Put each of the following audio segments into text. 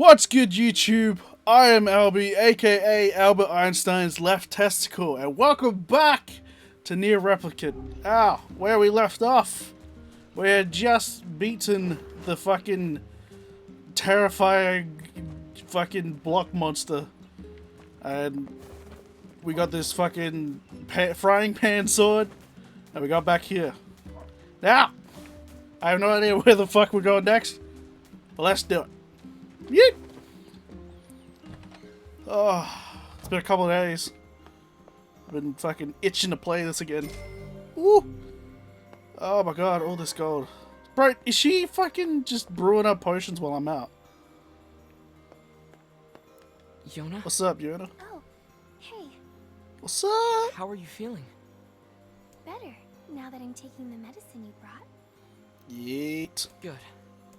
What's good, YouTube? I am A.L.B.E, aka Albert Einstein's left testicle, and welcome back to Nier Replicant. Where we left off, we had just beaten the fucking terrifying fucking block monster, and we got this fucking frying pan sword, and we got back here. Now, I have no idea where the fuck we're going next, but let's do it. Yeet! Oh, it's been a couple of days. I've been fucking itching to play this again. Woo! Oh my god, all this gold. Bro, is she fucking just brewing up potions while I'm out? Yona? What's up, Yona? Oh, hey. What's up? How are you feeling? Better, now that I'm taking the medicine you brought. Yeet. Good.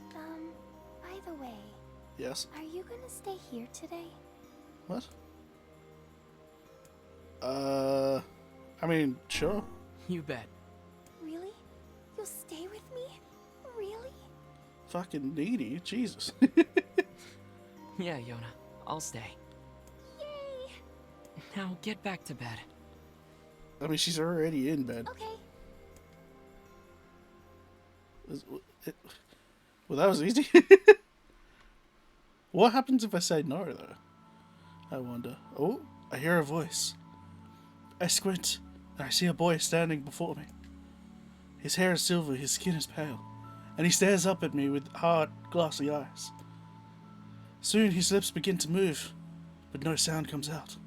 By the way, Yes? are you gonna stay here today? What? I mean, sure. You bet. Really? You'll stay with me? Really? Fucking needy, Jesus. Yeah, Yona. I'll stay. Yay! Now get back to bed. I mean, she's already in bed. Okay. Well, that was easy. What happens if I say no, though? I wonder. Oh, I hear a voice. I squint, and I see a boy standing before me. His hair is silver, his skin is pale, and he stares up at me with hard, glassy eyes. Soon his lips begin to move, but no sound comes out.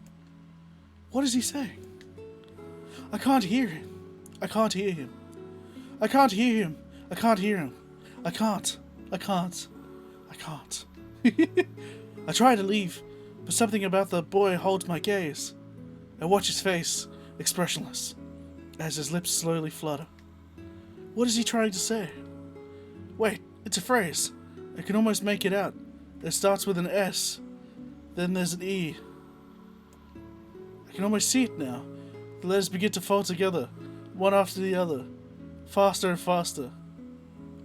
What is he saying? I can't hear him. I can't hear him. I can't hear him. I can't hear him. I can't. I can't. I can't. I try to leave, but something about the boy holds my gaze. I watch his face, expressionless, as his lips slowly flutter. What is he trying to say? Wait, it's a phrase. I can almost make it out. It starts with an S. Then there's an E. I can almost see it now. The letters begin to fall together, one after the other, faster and faster.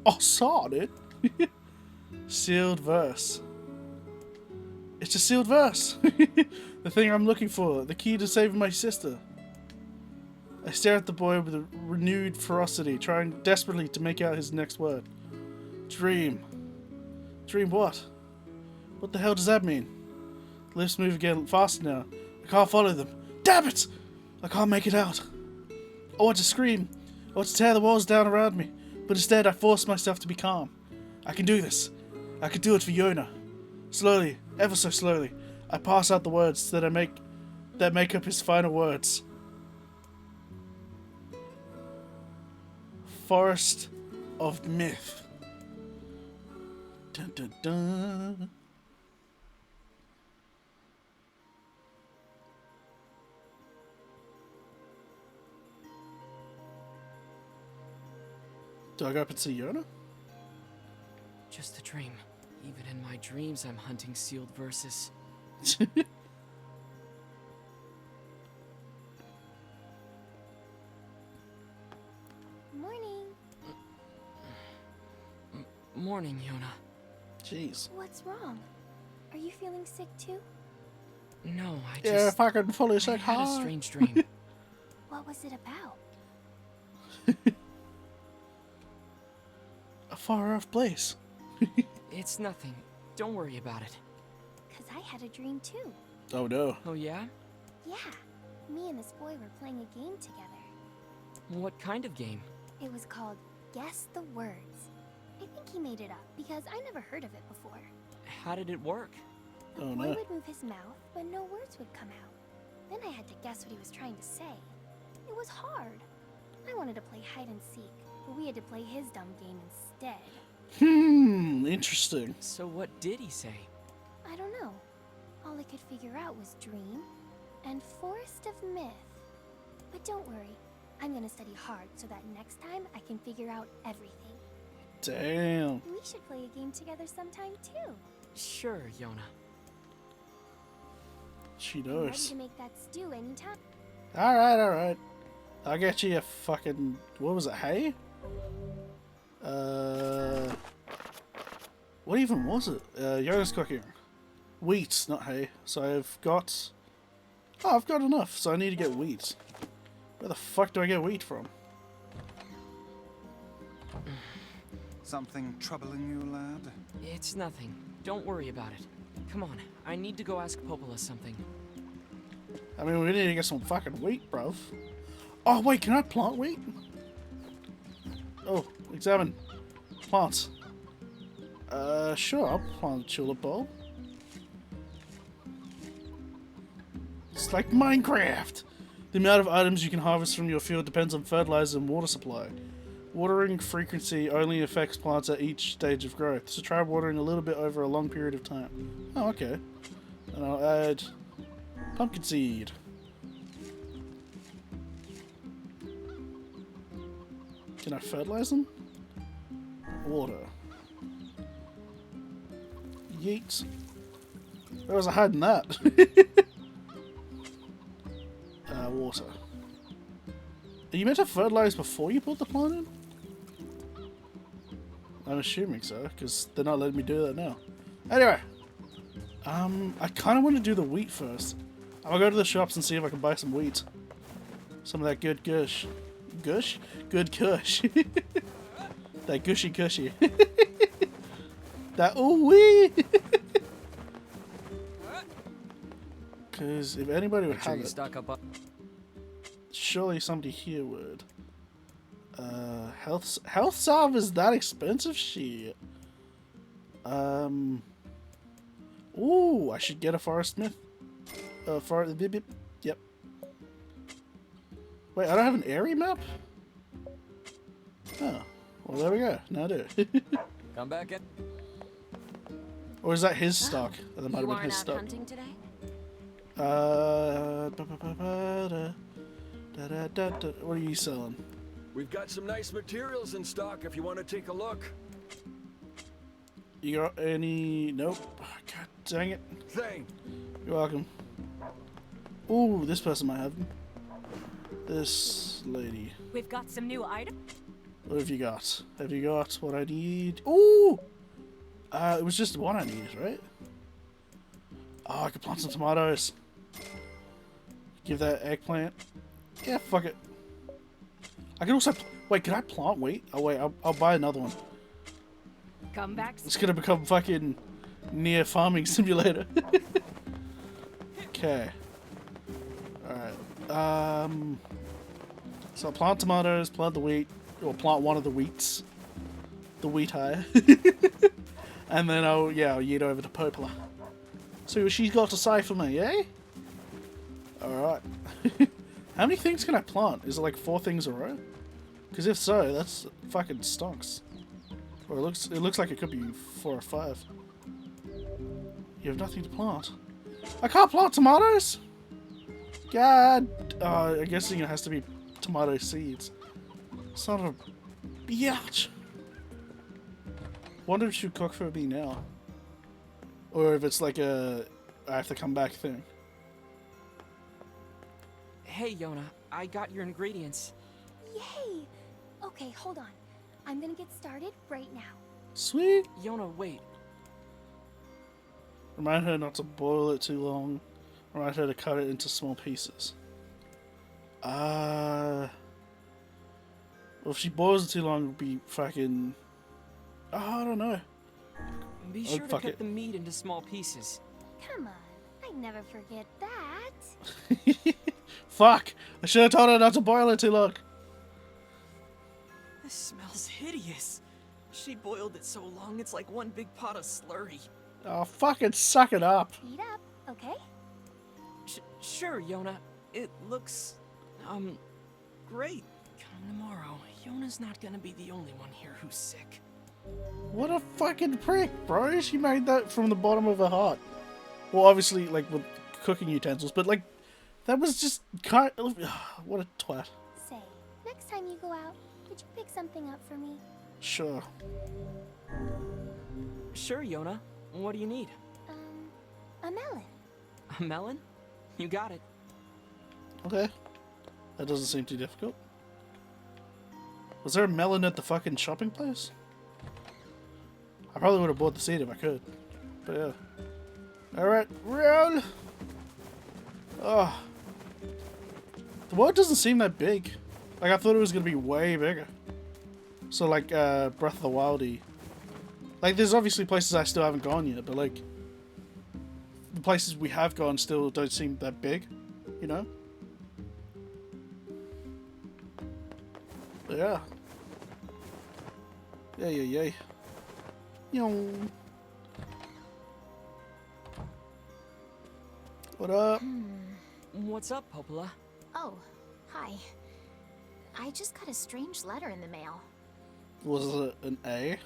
Oh, saw it! Sealed verse. It's a sealed verse. The thing I'm looking for. The key to saving my sister. I stare at the boy with a renewed ferocity, trying desperately to make out his next word. Dream. Dream what? What the hell does that mean? Lips move again, faster now. I can't follow them. Damn it! I can't make it out. I want to scream. I want to tear the walls down around me. But instead I force myself to be calm. I can do this. I can do it for Yona. Slowly, ever so slowly, I pass out the words that make up his final words. Forrest of Myth. Dun dun dun. Do I go up and see Yona? Just a dream. Even in my dreams, I'm hunting sealed verses. Morning. Morning, Yona. Jeez. What's wrong? Are you feeling sick too? No, I just... Yeah, fucking fully I sick. had a strange dream. What was it about? A far off place. It's nothing. Don't worry about it. 'Cause I had a dream too. Oh no. Oh, yeah? Yeah. Me and this boy were playing a game together. What kind of game? It was called Guess the Words. I think he made it up because I never heard of it before. How did it work? The Oh, boy no. would move his mouth, but no words would come out. Then I had to guess what he was trying to say. It was hard. I wanted to play hide and seek, but we had to play his dumb game instead. Interesting. So what did he say? I don't know. All I could figure out was dream and Forrest of Myth. But don't worry, I'm gonna study hard so that next time I can figure out everything. Damn. We should play a game together sometime too. Sure, Yona. She I'm ready knows. to make that stew anytime. Alright, alright. I'll get you a fucking... What was it, hay? What even was it? Yona's cooking. Wheat, not hay. So I've got... Oh, I've got enough, so I need to get wheat. Where the fuck do I get wheat from? Something troubling you, lad? It's nothing. Don't worry about it. Come on, I need to go ask Popola something. I mean, we need to get some fucking wheat, bruv. Oh, wait, can I plant wheat? Oh, examine. Plants. Sure, I'll plant a tulip bulb. It's like Minecraft! The amount of items you can harvest from your field depends on fertilizer and water supply. Watering frequency only affects plants at each stage of growth, so try watering a little bit over a long period of time. Oh, okay. And I'll add pumpkin seed. Can I fertilize them? Water. Yeet. Where was I hiding that? Water. Are you meant to fertilize before you put the plant in? I'm assuming so, because they're not letting me do that now. Anyway. I kind of want to do the wheat first. I'll go to the shops and see if I can buy some wheat. Some of that good gush. Gush? Good kush. That gushy cushy. That ooh wee. Because if anybody would have it, Stock up. surely somebody here would. Health salve is that expensive? Shit. Ooh, I should get a Forrest Myth. Yep. Wait, I don't have an area map? Oh, well there we go. Now I do. Come back in. Or is that his stock? That might have You been aren't his out stock. hunting today? What are you selling? We've got some nice materials in stock if you want to take a look. You got any? Nope. God dang it. Thing. You're welcome. Ooh, this person might have them. This lady. We've got some new items. What have you got? Have you got what I need? Ooh! It was just one I needed, right? Oh, I could plant some tomatoes. Give that eggplant. Yeah, fuck it. I can also... Wait, can I plant wheat? Oh, wait, I'll buy another one. Come back. It's gonna become fucking Nier Farming Simulator. Okay. Alright. So I'll plant tomatoes, plant the wheat, or plant one of the wheats. The wheat higher. And then I'll yeet over to Popola. See what she's got to say for me, eh? Alright. How many things can I plant? Is it like 4 things a row? Because if so, that's fucking stonks. Or it looks like it could be 4 or 5. You have nothing to plant. I can't plant tomatoes? God. I guess it has to be tomato seeds. Son of a biatch. Wonder if she'll cook for me now. Or if it's like a I have to come back thing. Hey, Yona, I got your ingredients. Yay! Okay, hold on. I'm gonna get started right now. Sweet. Yona, wait. Remind her not to boil it too long. Remind her to cut it into small pieces. Well, if she boils it too long, it'll be fucking... Oh, I don't know. Be sure to fuck cut it. the meat into small pieces. Come on, I'd never forget that. Fuck! I should have told her not to boil it too long. This smells hideous. She boiled it so long, it's like one big pot of slurry. Oh, fucking suck it up. Eat up, okay? Sure, Yona. It looks, great. Come tomorrow, Yona's not gonna be the only one here who's sick. What a fucking prick, bro. She made that from the bottom of her heart. Well, obviously, like, with cooking utensils, but, like, that was just kind of... What a twat. Say, next time you go out, could you pick something up for me? Sure. Sure, Yona. What do you need? A melon. A melon? You got it. Okay. That doesn't seem too difficult. Was there a melon at the fucking shopping place? I probably would have bought the seed if I could. But yeah. Alright, roll! Oh. The world doesn't seem that big. Like, I thought it was gonna be way bigger. So, like, Breath of the Wild-y. Like, there's obviously places I still haven't gone yet, but, like, the places we have gone still don't seem that big, you know? But yeah. Yay. Yo. What up? What's up, Popola? Oh, hi. I just got a strange letter in the mail. Was it an A?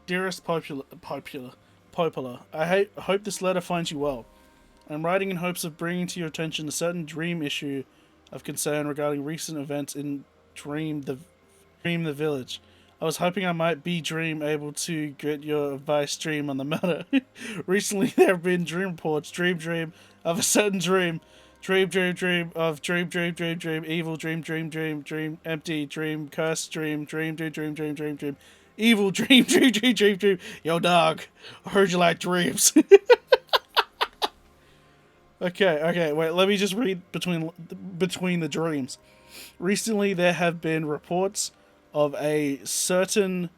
Dearest Popola, I hope this letter finds you well. I'm writing in hopes of bringing to your attention a certain dream issue of concern regarding recent events in Dream the Village. I was hoping I might be able to get your advice on the matter. Recently there have been dream reports, dream of a certain dream of dream, evil dream, empty dream, curse dream, evil dream. Yo, dog, I heard you like dreams. Okay, wait, let me just read between the dreams. Recently there have been reports of a certain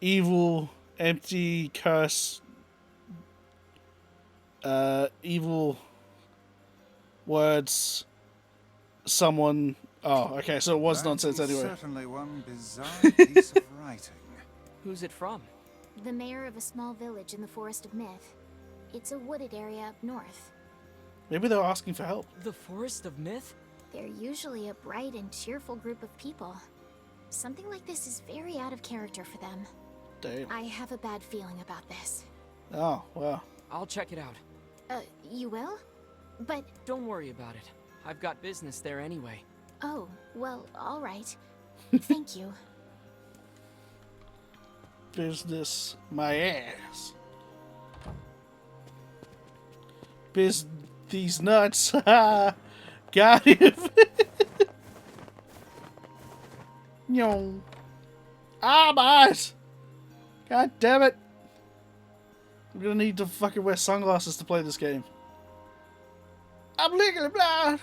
evil, empty, curse, evil words, someone... Oh, okay, so it was That nonsense is anyway. Certainly one bizarre piece of writing. Who's it from? The mayor of a small village in the Forest of Myth. It's a wooded area up north. Maybe they're asking for help. The Forest of Myth? They're usually a bright and cheerful group of people. Something like this is very out of character for them. Damn. I have a bad feeling about this. Oh, wow. I'll check it out. You will? But... Don't worry about it. I've got business there anyway. Oh, well, alright. Thank you. Business my ass. These nuts. Got him. Yo. Ah, my eyes. God damn it. I'm gonna need to fucking wear sunglasses to play this game. I'm legally blind.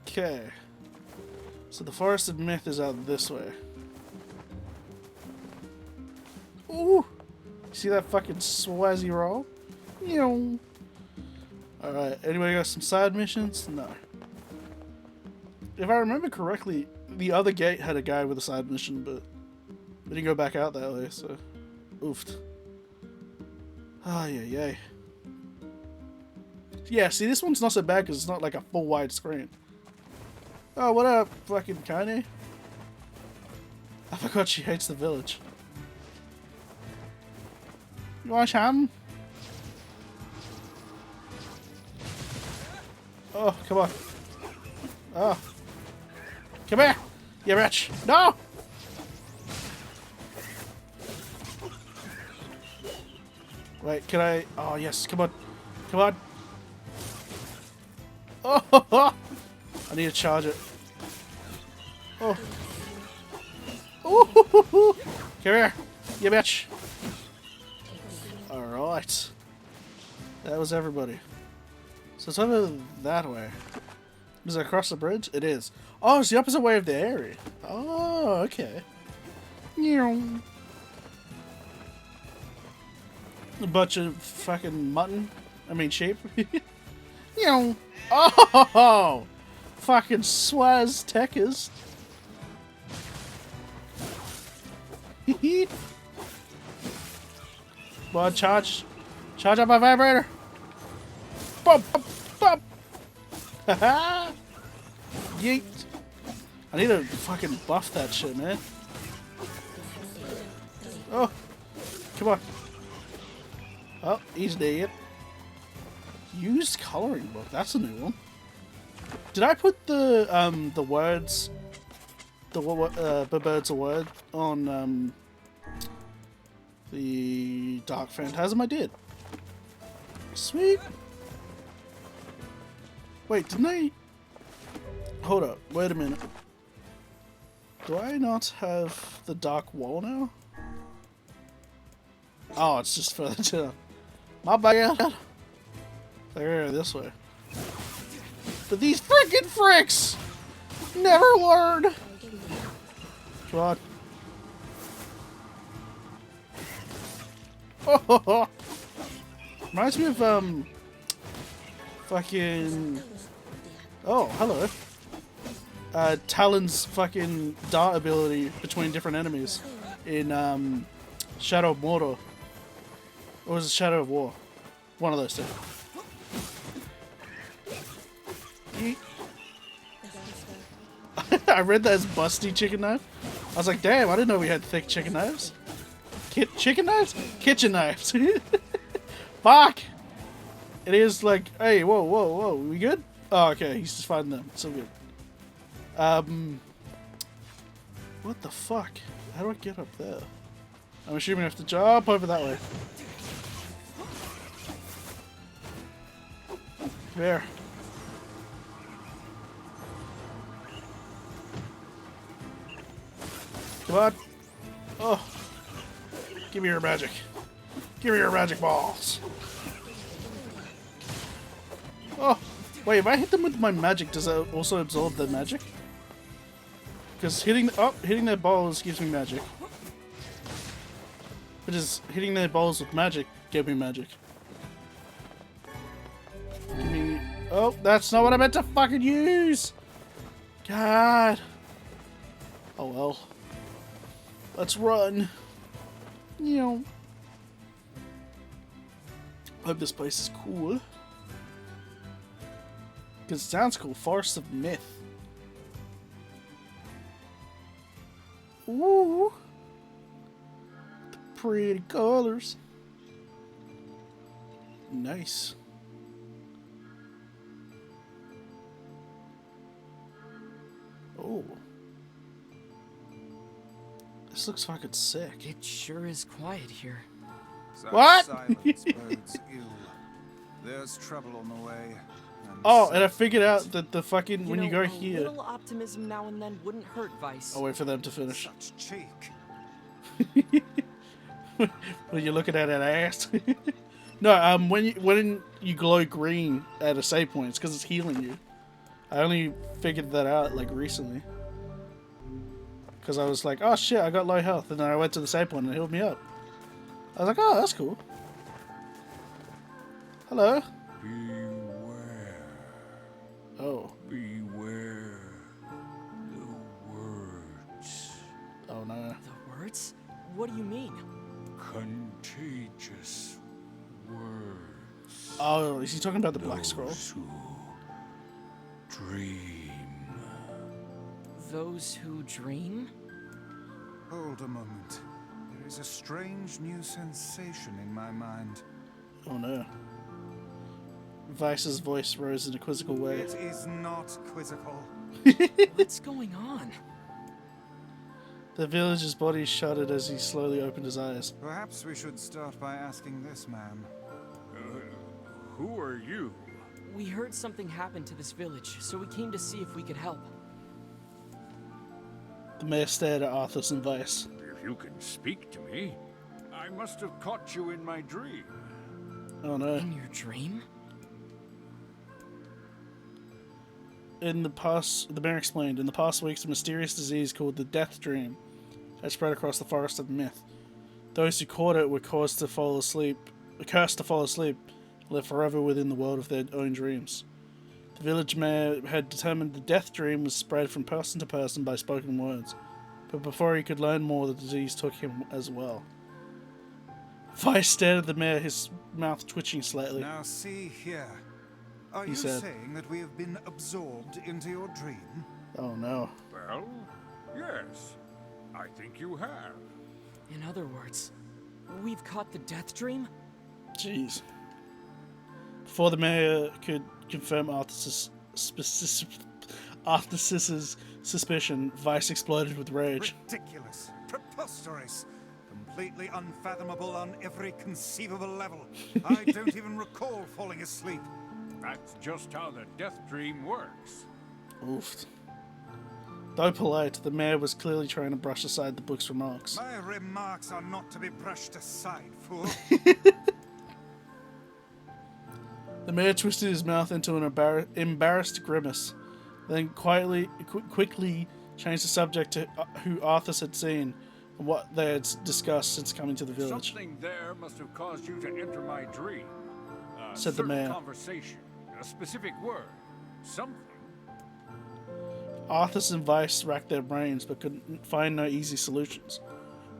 Okay. So the Forest of Myth is out this way. Ooh. See that fucking swazzy roll? Yo. Alright, anybody got some side missions? No. If I remember correctly, the other gate had a guy with a side mission, but we didn't go back out that way, so... Oofed. Ah, yeah. Yeah, see, this one's not so bad because it's not like a full wide screen. Oh, what up, fucking Kanye? I forgot she hates the village. You want some? Oh, come on. Oh. Come here, you wretch. No! Wait, can I... Oh, yes, come on. Come on. Oh, I need to charge it. Oh. Ooh, come here, you bitch. Alright. That was everybody. So it's over that way. Is it across the bridge? It is. Oh, it's the opposite way of the area. Oh, okay. A bunch of fucking mutton. I mean sheep. Oh! Fucking swaz techers. Well, charge up my vibrator. Bump, bump, bump. Haha. Yeet. I need to fucking buff that shit, man. Oh, come on. Oh, he's dead. Used coloring book. That's a new one. Did I put the words, the birds of word on the Dark Phantasm? I did. Sweet. Wait, didn't I? Hold up. Wait a minute. Do I not have the Dark Wall now? Oh, it's just further down. My bad. There, this way. But these freaking fricks never learn. Come on. Oh, reminds me of fucking. Oh, hello. Talon's fucking dart ability between different enemies in Shadow of Mordor. Or was it Shadow of War? One of those two. I read that as busty chicken knife. I was like, damn, I didn't know we had thick chicken knives. Chicken knives? Kitchen knives. Fuck! It is like, hey, whoa, whoa, whoa, we good? Oh, okay, he's just fighting them. So good. What the fuck? How do I get up there? I'm assuming I have to jump over that way. There. Come on. Oh. Give me your magic. Give me your magic balls. Oh. Wait, if I hit them with my magic, does that also absorb their magic? Because hitting their balls gives me magic. But just hitting their balls with magic gave me magic. Give me... Oh, that's not what I meant to fucking use! God. Oh well. Let's run. You know. Hope this place is cool. Because it sounds cool. Forrest of Myth. Ooh. The pretty colors. Nice. Oh. This looks fucking sick. It sure is quiet here. Such What? silence bodes ill. There's trouble on the way. Oh, and I figured out that the fucking You when know, you go a here. little optimism now and then wouldn't hurt, Vice. I'll wait for them to finish. Such cheek. When you're looking at an ass. No, when you glow green at a save point, it's because it's healing you. I only figured that out like recently. Because I was like, oh shit, I got low health, and then I went to the save point and it healed me up. I was like, oh, that's cool. Hello. Beware. Oh. Beware. The words. Oh no. The words? What do you mean? Contagious words. Oh, is he talking about the Black Scroll? Those who dream. Those who dream? Hold a moment. There is a strange new sensation in my mind. Oh no. Vice's voice rose in a quizzical way. It is not quizzical. What's going on? The villager's body shuddered as he slowly opened his eyes. Perhaps we should start by asking this man. Who are you? We heard something happened to this village, so we came to see if we could help. The mayor stared at Arthas and Vice. If you can speak to me, I must have caught you in my dream. Oh no. In your dream? In the past, the mayor explained, in the past weeks, a mysterious disease called the Death Dream had spread across the Forest of Myth. Those who caught it were cursed to fall asleep, live forever within the world of their own dreams. The village mayor had determined the Death Dream was spread from person to person by spoken words, but before he could learn more, the disease took him as well. Vice stared at the mayor, his mouth twitching slightly. Now see here. Are He you said. saying that we have been absorbed into your dream? Oh no. Well, yes. I think you have. In other words, we've caught the death dream? Jeez. Before the mayor could confirm Arthas's suspicion, Vice exploded with rage. Ridiculous. Preposterous. Completely unfathomable on every conceivable level. I don't even recall falling asleep. That's just how the death dream works. Oof. Though polite, the mayor was clearly trying to brush aside the book's remarks. My remarks are not to be brushed aside, fool. The mayor twisted his mouth into an embarrassed grimace, then quickly changed the subject to who Arthas had seen and what they had discussed since coming to the village. Something there must have caused you to enter my dream. Said the mayor. Conversation, a specific word, something. Arthas and Vice racked their brains but could find no easy solutions.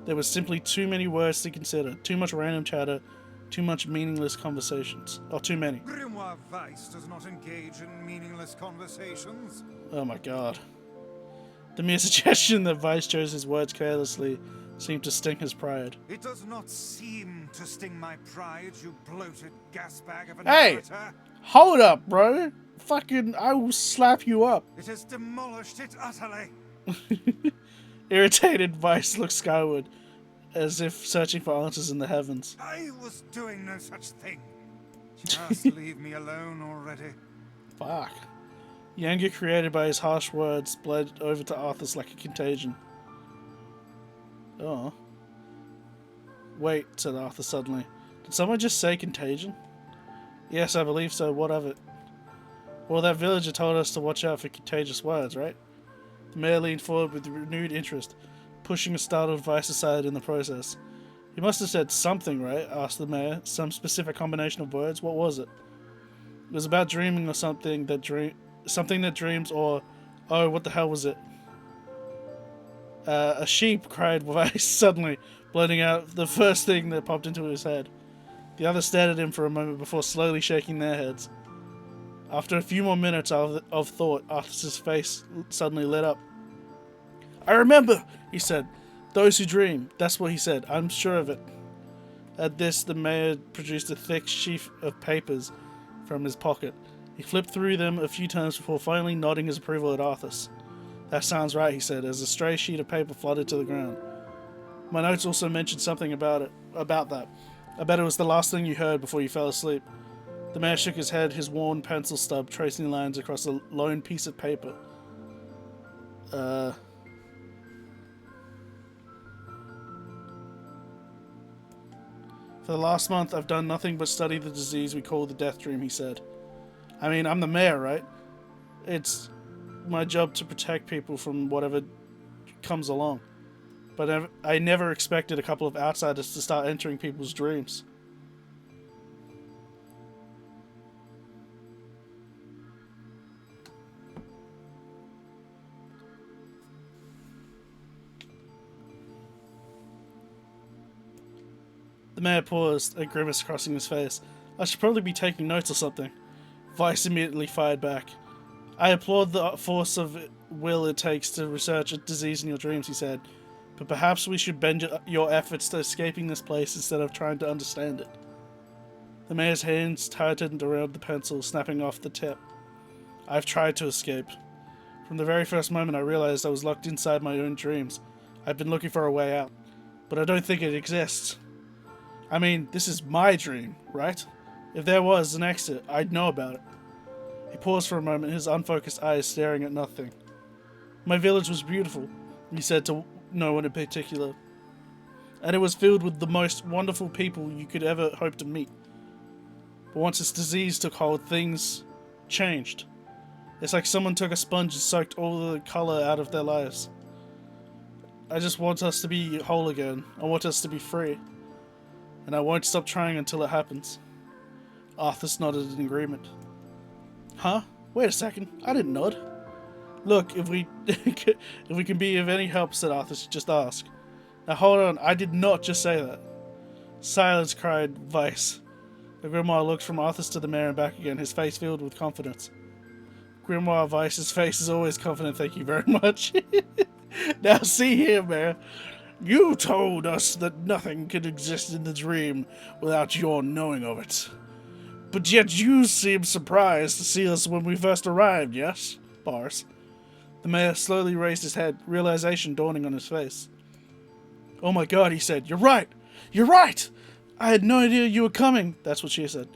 There were simply too many words to consider, too much random chatter, too much meaningless conversations. Or too many. Grimoire Weiss does not engage in meaningless conversations. Oh my god. The mere suggestion that Vice chose his words carelessly seemed to sting his pride. It does not seem to sting my pride, you bloated gasbag of a Hey! narrator. Hold up, bro! Fucking, I will slap you up. It has demolished it utterly. Irritated, Vice looked skyward, as if searching for answers in the heavens. I was doing no such thing. Just leave me alone already. Fuck. The anger created by his harsh words bled over to Arthas like a contagion. Oh. Wait, said Arthur suddenly. Did someone just say contagion? Yes, I believe so. What of it? Well, that villager told us to watch out for contagious words, right? The mayor leaned forward with renewed interest, pushing a startled Vice aside in the process. You must have said something, right? Asked the mayor. Some specific combination of words? What was it? It was about dreaming or something that dreams, or... Oh, what the hell was it? A sheep, cried Vice suddenly, blurting out the first thing that popped into his head. The others stared at him for a moment before slowly shaking their heads. After a few more minutes of thought, Arthas' face suddenly lit up. I remember, he said. Those who dream. That's what he said. I'm sure of it. At this, the mayor produced a thick sheaf of papers from his pocket. He flipped through them a few times before finally nodding his approval at Arthas. That sounds right, he said, as a stray sheet of paper fluttered to the ground. My notes also mentioned something about that. I bet it was the last thing you heard before you fell asleep. The mayor shook his head, his worn pencil stub tracing lines across a lone piece of paper. For the last month, I've done nothing but study the disease we call the death dream, he said. I mean, I'm the mayor, right? It's my job to protect people from whatever comes along. But I never expected a couple of outsiders to start entering people's dreams. The mayor paused, a grimace crossing his face. I should probably be taking notes or something. Vice immediately fired back. I applaud the force of will it takes to research a disease in your dreams, he said. But perhaps we should bend your efforts to escaping this place instead of trying to understand it. The mayor's hands tightened around the pencil, snapping off the tip. I've tried to escape. From the very first moment I realized I was locked inside my own dreams. I've been looking for a way out. But I don't think it exists. I mean, this is my dream, right? If there was an exit, I'd know about it. He paused for a moment, his unfocused eyes staring at nothing. My village was beautiful, he said to no one in particular. And it was filled with the most wonderful people you could ever hope to meet. But once this disease took hold, things changed. It's like someone took a sponge and soaked all the color out of their lives. I just want us to be whole again. I want us to be free. And I won't stop trying until it happens. Arthas nodded in agreement. Huh? Wait a second. I didn't nod. Look, if we can be of any help, said Arthas, just ask. Now hold on, I did not just say that. Silence, cried Vice. The Grimoire looked from Arthas to the mayor and back again, his face filled with confidence. Grimoire Vice's face is always confident, thank you very much. Now see here, Mayor. You told us that nothing could exist in the dream without your knowing of it. But yet you seemed surprised to see us when we first arrived, yes? Bars. The mayor slowly raised his head, realization dawning on his face. Oh my god, he said. You're right! You're right! I had no idea you were coming, that's what she said.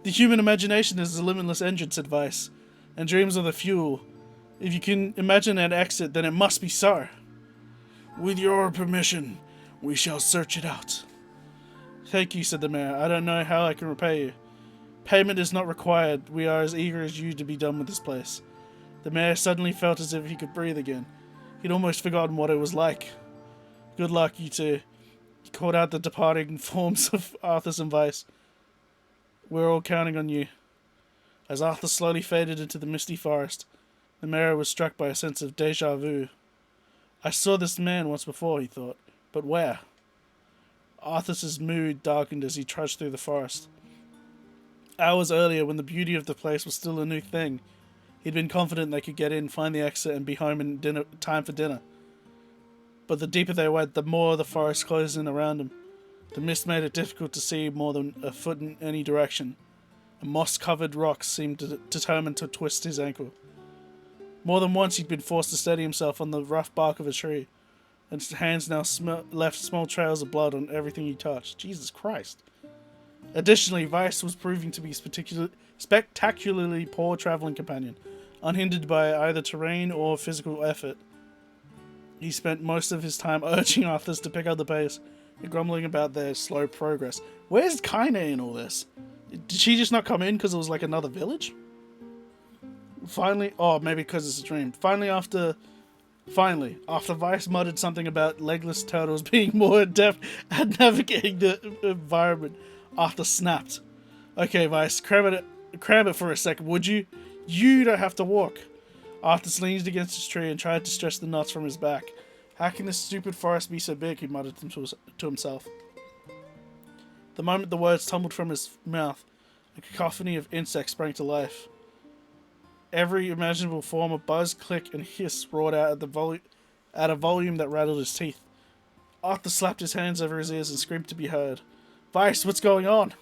The human imagination is a limitless engine, said Vice, and dreams are the fuel. If you can imagine an exit, then it must be so. With your permission, we shall search it out. Thank you, said the mayor. I don't know how I can repay you. Payment is not required. We are as eager as you to be done with this place. The mayor suddenly felt as if he could breathe again. He'd almost forgotten what it was like. Good luck, you two. He called out the departing forms of Arthas and Vice. We're all counting on you. As Arthas slowly faded into the misty forest, the mayor was struck by a sense of déjà vu. I saw this man once before, he thought, but where? Arthas's mood darkened as he trudged through the forest. Hours earlier, when the beauty of the place was still a new thing, he'd been confident they could get in, find the exit, and be home in time for dinner. But the deeper they went, the more the forest closed in around him. The mist made it difficult to see more than a foot in any direction, and moss-covered rocks seemed determined to twist his ankle. More than once he'd been forced to steady himself on the rough bark of a tree, and his hands now left small trails of blood on everything he touched. Jesus Christ. Additionally, Vice was proving to be spectacularly poor travelling companion, unhindered by either terrain or physical effort. He spent most of his time urging Arthas to pick up the pace and grumbling about their slow progress. Where's Kaine in all this? Did she just not come in because it was like another village? Finally, oh, maybe because it's a dream. Finally, after Vice muttered something about legless turtles being more adept at navigating the environment, Arthas snapped. Okay, Vice, cram it for a second, would you? You don't have to walk. Arthas leaned against his tree and tried to stretch the knots from his back. How can this stupid forest be so big, he muttered to himself. The moment the words tumbled from his mouth, a cacophony of insects sprang to life. Every imaginable form of buzz, click, and hiss roared out at a volume that rattled his teeth. Arthas slapped his hands over his ears and screamed to be heard. Vice, what's going on?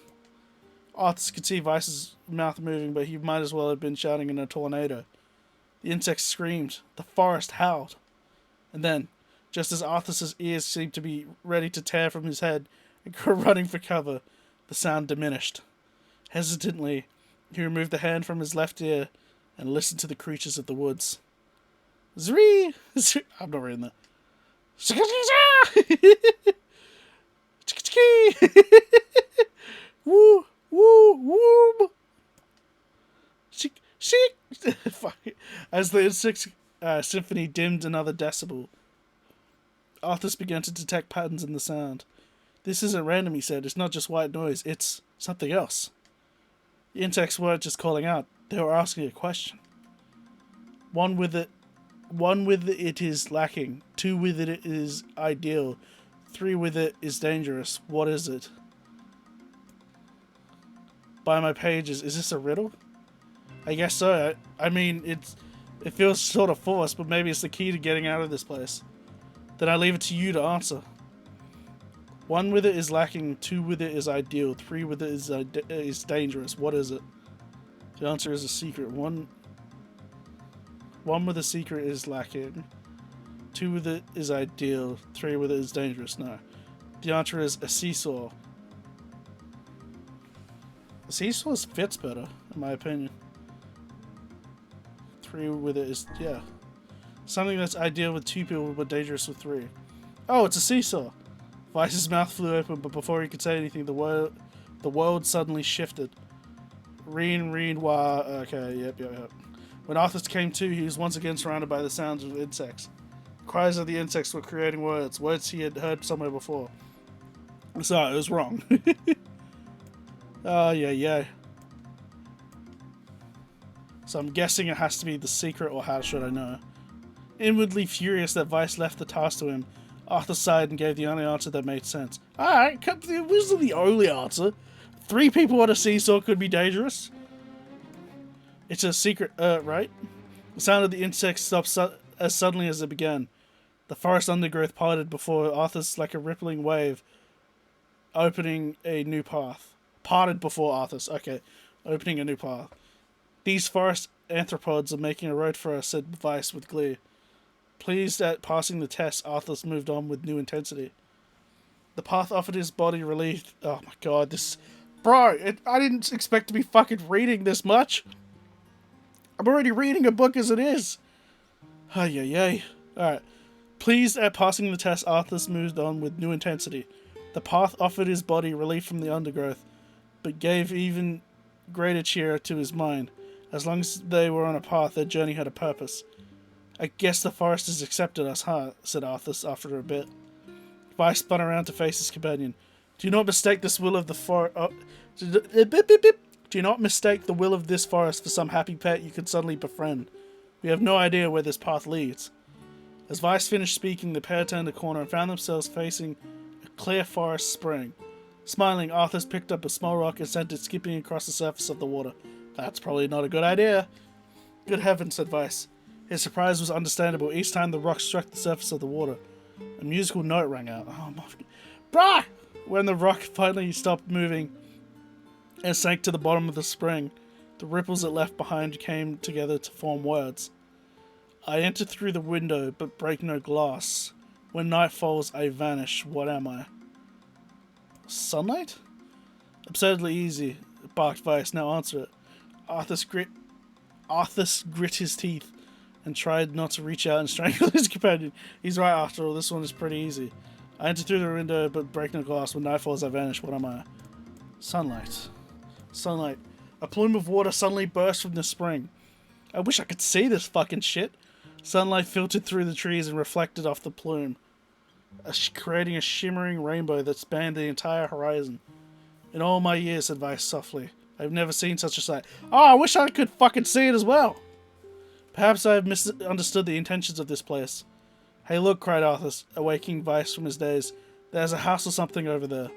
Arthas could see Vice's mouth moving, but he might as well have been shouting in a tornado. The insects screamed. The forest howled. And then, just as Arthas's ears seemed to be ready to tear from his head and go running for cover, the sound diminished. Hesitantly, he removed the hand from his left ear and listened to the creatures of the woods. Zree! I'm not reading that. Woo! Woo! Woo! Shik! Fuck it. As the insect symphony dimmed another decibel, Arthas began to detect patterns in the sound. This isn't random, he said. It's not just white noise. It's something else. The insects weren't just calling out. They were asking a question. One with it is lacking. 2 with it is ideal. 3 with it is dangerous. What is it? By my pages, is this a riddle? I guess so. I mean, it feels sort of forced, but maybe it's the key to getting out of this place. Then I leave it to you to answer. 1 with it is lacking. 2 with it is ideal. 3 with it is dangerous. What is it? The answer is a secret. One with a secret is lacking. 2 with it is ideal. 3 with it is dangerous. No. The answer is a seesaw. A seesaw fits better, in my opinion. 3 with it is, yeah. Something that's ideal with 2 people, but dangerous with 3. Oh, it's a seesaw. Vice's mouth flew open, but before he could say anything, the world suddenly shifted. Reen, wah. Okay, yep. When Arthas came to, he was once again surrounded by the sounds of insects. Cries of the insects were creating words he had heard somewhere before. Sorry, it was wrong. Oh, yeah. So I'm guessing it has to be the secret, or how should I know? Inwardly furious that Vice left the task to him, Arthas sighed and gave the only answer that made sense. Alright, it wasn't the only answer. 3 people on a seesaw could be dangerous. It's a secret, right? The sound of the insects stopped as suddenly as it began. The forest undergrowth parted before Arthas like a rippling wave, opening a new path. Parted before Arthas, okay. Opening a new path. These forest anthropods are making a road for us, said Vice with glee. Pleased at passing the test, Arthas moved on with new intensity. The path offered his body relief. Oh my god, this... Bro, I didn't expect to be fucking reading this much. I'm already reading a book as it is. Ay, ay, ay. Alright. Pleased at passing the test, Arthas moved on with new intensity. The path offered his body relief from the undergrowth, but gave even greater cheer to his mind. As long as they were on a path, their journey had a purpose. I guess the forest has accepted us, huh? Said Arthas after a bit. Vice spun around to face his companion. Do not mistake this will of the forest. Do not mistake the will of this forest for some happy pet you could suddenly befriend. We have no idea where this path leads. As Vice finished speaking, the pair turned a corner and found themselves facing a clear forest spring. Smiling, Arthas picked up a small rock and sent it skipping across the surface of the water. That's probably not a good idea. Good heavens, said Vice. His surprise was understandable each time the rock struck the surface of the water. A musical note rang out. Oh my... Brah! When the rock finally stopped moving and sank to the bottom of the spring, the ripples it left behind came together to form words. I enter through the window, but break no glass. When night falls, I vanish. What am I? Sunlight? Absurdly easy, barked Vice. Now answer it. Arthas grit his teeth and tried not to reach out and strangle his companion. He's right after all, this one is pretty easy. I enter through the window, but break no glass. When night falls, I vanish. What am I? Sunlight. Sunlight. A plume of water suddenly burst from the spring. I wish I could see this fucking shit. Sunlight filtered through the trees and reflected off the plume, creating a shimmering rainbow that spanned the entire horizon. In all my years, said Vice softly, I've never seen such a sight. Oh, I wish I could fucking see it as well. Perhaps I have misunderstood the intentions of this place. Hey look, cried Arthas, awaking Vice from his daze. There's a house or something over there.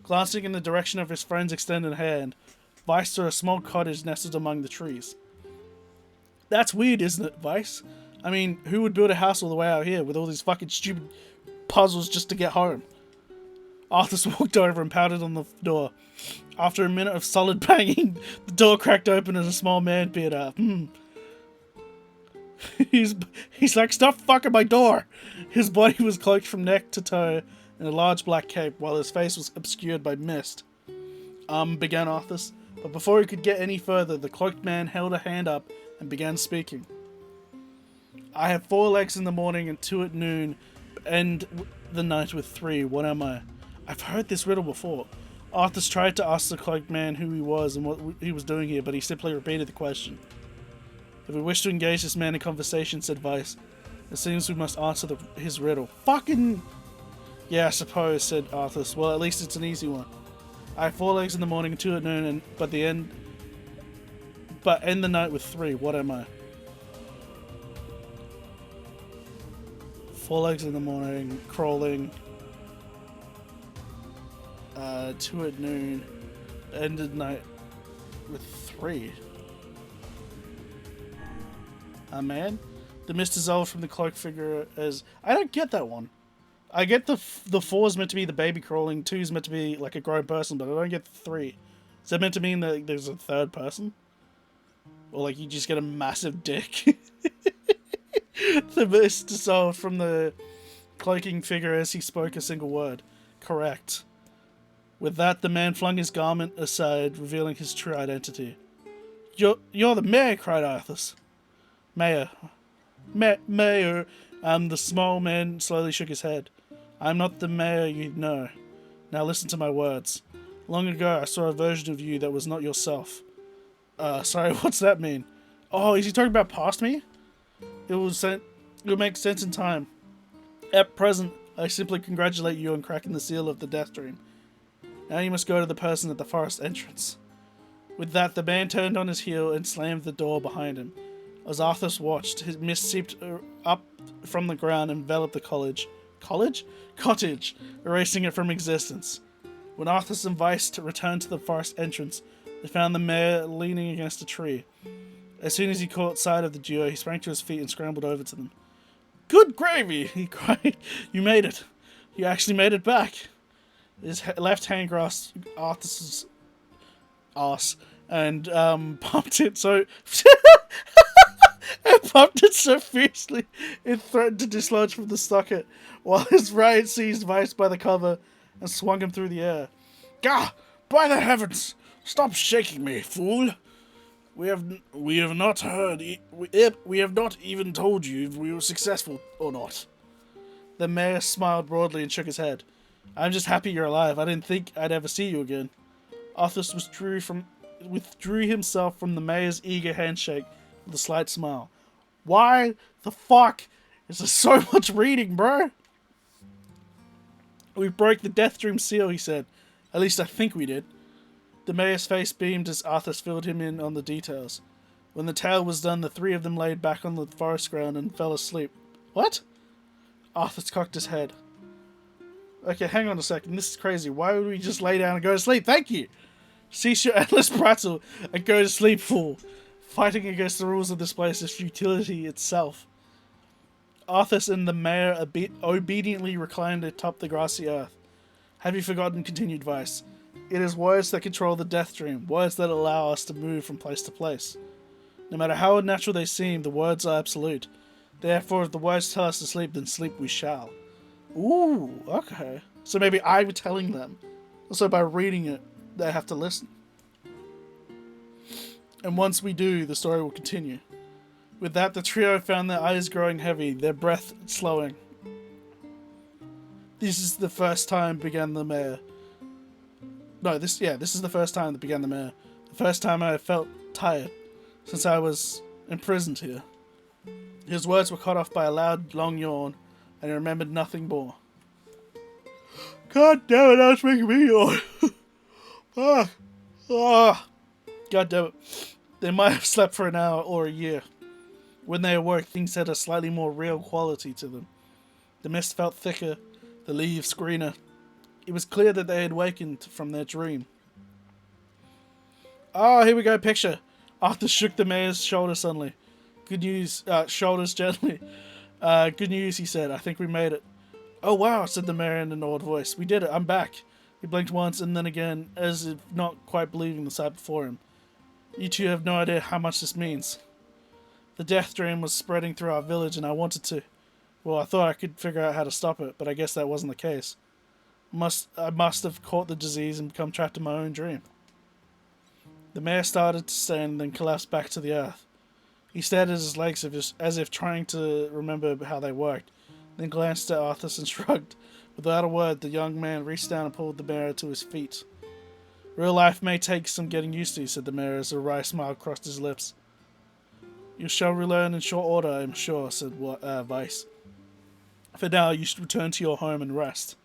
Glancing in the direction of his friend's extended hand, Vice saw a small cottage nestled among the trees. That's weird, isn't it, Vice? I mean, who would build a house all the way out here with all these fucking stupid puzzles just to get home? Arthas walked over and pounded on the door. After a minute of solid banging, the door cracked open and a small man peered out. He's like, stop fucking my door! His body was cloaked from neck to toe in a large black cape, while his face was obscured by mist. Began Arthas, but before he could get any further, the cloaked man held a hand up and began speaking. I have 4 legs in the morning and 2 at noon, end the night with 3. What am I? I've heard this riddle before. Arthas tried to ask the cloaked man who he was and what he was doing here, but he simply repeated the question. If we wish to engage this man in conversation, said Vice, it seems we must answer his riddle. Fucking... Yeah, I suppose, said Arthas. Well, at least it's an easy one. I have 4 legs in the morning and 2 at noon, but end the night with 3. What am I? 4 legs in the morning, crawling. 2 at noon, ended night with 3. A man? The mist dissolved from the cloaked figure as... I don't get that one. I get the 4 is meant to be the baby crawling, 2 is meant to be like a grown person, but I don't get the 3. Is that meant to mean that there's a third person? Or like you just get a massive dick? The mist dissolved from the cloaking figure as he spoke a single word. Correct. With that, the man flung his garment aside, revealing his true identity. You're the mayor, cried Arthas. Mayor. Mayor. The small man slowly shook his head. I'm not the mayor you know. Now listen to my words. Long ago, I saw a version of you that was not yourself. Sorry, what's that mean? Oh, is he talking about past me? It will make sense in time. At present, I simply congratulate you on cracking the seal of the Death Dream. Now you must go to the person at the forest entrance. With that, the man turned on his heel and slammed the door behind him. As Arthas watched, his mist seeped up from the ground and enveloped the cottage, erasing it from existence. When Arthas and Vice returned to the forest entrance, they found the mayor leaning against a tree. As soon as he caught sight of the duo, he sprang to his feet and scrambled over to them. Good gravy, he cried. You made it. You actually made it back. His left hand grasped Arthas's ass and pumped it so... and pumped it so fiercely it threatened to dislodge from the socket, while his right seized Vice by the cover and swung him through the air. Gah! By the heavens! Stop shaking me, fool! We have not heard. We have not even told you if we were successful or not. The mayor smiled broadly and shook his head. I'm just happy you're alive. I didn't think I'd ever see you again. Arthas withdrew himself from the mayor's eager handshake with a slight smile. Why the fuck is there so much reading, bro? We broke the Death Dream seal, he said. At least I think we did. The mayor's face beamed as Arthas filled him in on the details. When the tale was done, the three of them laid back on the forest ground and fell asleep. What? Arthas cocked his head. Okay, hang on a second. This is crazy. Why would we just lay down and go to sleep? Thank you! Cease your endless prattle and go to sleep, fool. Fighting against the rules of this place is futility itself. Arthas and the mayor obediently reclined atop the grassy earth. Have you forgotten? Continued Vice. It is words that control the Death Dream, words that allow us to move from place to place. No matter how unnatural they seem, the words are absolute. Therefore, if the words tell us to sleep, then sleep we shall. Ooh, okay. So maybe I'm telling them. So by reading it, they have to listen. And once we do, the story will continue. With that, the trio found their eyes growing heavy, their breath slowing. This is the first time, began the mayor. This is the first time that began the mayor. The first time I felt tired, since I was imprisoned here. His words were cut off by a loud, long yawn, and he remembered nothing more. God damn it, that's making me yawn. God damn it. They might have slept for an hour or a year. When they awoke, things had a slightly more real quality to them. The mist felt thicker, the leaves greener. It was clear that they had wakened from their dream. Oh, here we go, picture. Arthur shook the mayor's shoulder suddenly. Good news, shoulders gently. Good news, he said. I think we made it. Oh wow, said the mayor in an awed voice. We did it, I'm back. He blinked once and then again, as if not quite believing the sight before him. You two have no idea how much this means. The death dream was spreading through our village and I wanted to. Well, I thought I could figure out how to stop it, but I guess that wasn't the case. I must have caught the disease and become trapped in my own dream. The mayor started to stand and then collapsed back to the earth. He stared at his legs as if trying to remember how they worked, then glanced at Arthas and shrugged. Without a word, the young man reached down and pulled the mayor to his feet. Real life may take some getting used to, said the mayor as a wry smile crossed his lips. You shall relearn in short order, I am sure, said Vice. For now, you should return to your home and rest.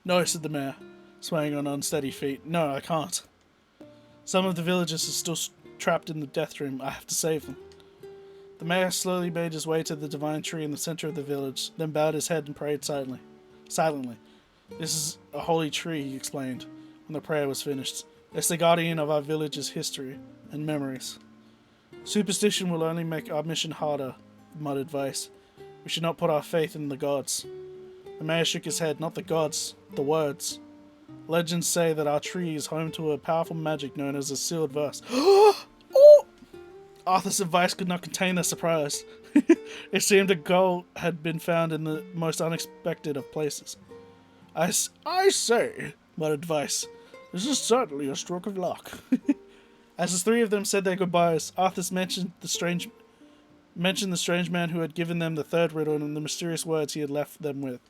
No, said the mayor, swaying on unsteady feet. No, I can't. Some of the villagers are still trapped in the death dream. I have to save them. The mayor slowly made his way to the divine tree in the center of the village, then bowed his head and prayed silently. This is a holy tree, he explained, when the prayer was finished. It's the guardian of our village's history and memories. Superstition will only make our mission harder, muttered Vice. We should not put our faith in the gods. The mayor shook his head. Not the gods, the words. Legends say that our tree is home to a powerful magic known as a sealed verse. Oh! Arthas and Vice could not contain their surprise. It seemed a goal had been found in the most unexpected of places. I say, muttered Vice. This is certainly a stroke of luck. As the three of them said their goodbyes, Arthas mentioned the strange man who had given them the third riddle and the mysterious words he had left them with.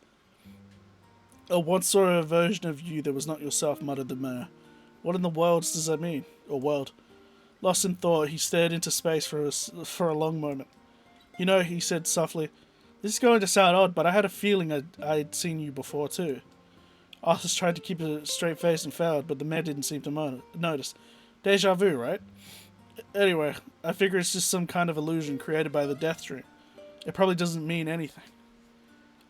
I once saw a version of you that was not yourself, muttered the mayor. What in the world does that mean? Or world? Lost in thought, he stared into space for a long moment. You know, he said softly, this is going to sound odd, but I had a feeling I'd seen you before too. Arthas tried to keep a straight face and failed, but the mayor didn't seem to notice. Deja vu, right? Anyway, I figure it's just some kind of illusion created by the death dream. It probably doesn't mean anything.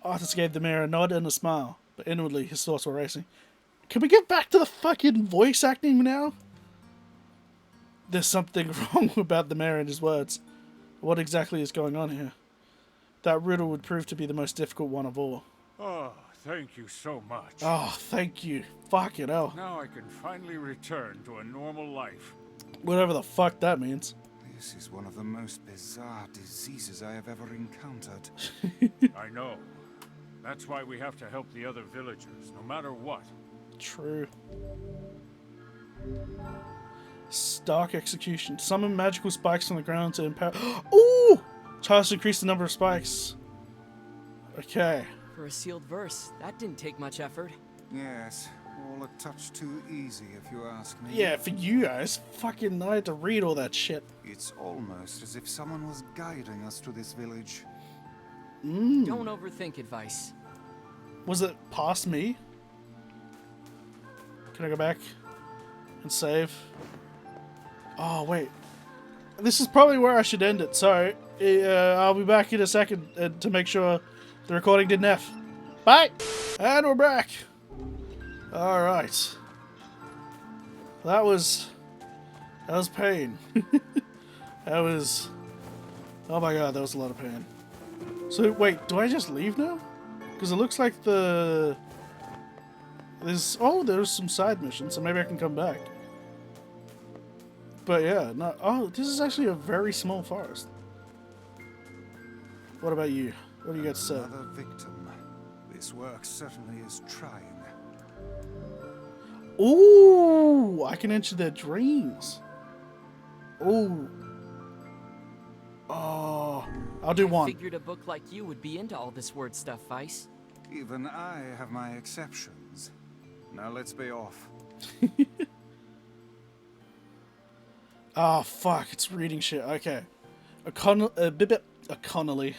Arthas gave the mayor a nod and a smile, but inwardly his thoughts were racing. Can we get back to the fucking voice acting now? There's something wrong about the mayor and his words. What exactly is going on here? That riddle would prove to be the most difficult one of all. Oh, thank you so much. Oh, thank you. Fuck it, hell. Now I can finally return to a normal life. Whatever the fuck that means. This is one of the most bizarre diseases I have ever encountered. I know. That's why we have to help the other villagers, no matter what. True. Stark execution. Summon magical spikes on the ground to empower. Ooh! Charge to increase the number of spikes. Okay. For a sealed verse, that didn't take much effort. Yes, all a touch too easy if you ask me. Yeah, for you guys. Fucking I had to read all that shit. It's almost as if someone was guiding us to this village. Don't overthink advice. Was it past me? Can I go back and save? Oh, wait. This is probably where I should end it. Sorry. I'll be back in a second to make sure the recording didn't F. Bye! And we're back. Alright. That was pain. That was... Oh my god, that was a lot of pain. So, wait, do I just leave now? Because it looks like there's some side missions, so maybe I can come back. But yeah, no. Oh, this is actually a very small forest. What about you? What do you got to say? Another victim. This work certainly is trying. Ooh, I can enter their dreams. Ooh. Oh, I'll do one. Figured a book like you would be into all this word stuff, Vice. Even I have my exceptions. Now let's be off. Oh, fuck, it's reading shit. Okay. A colony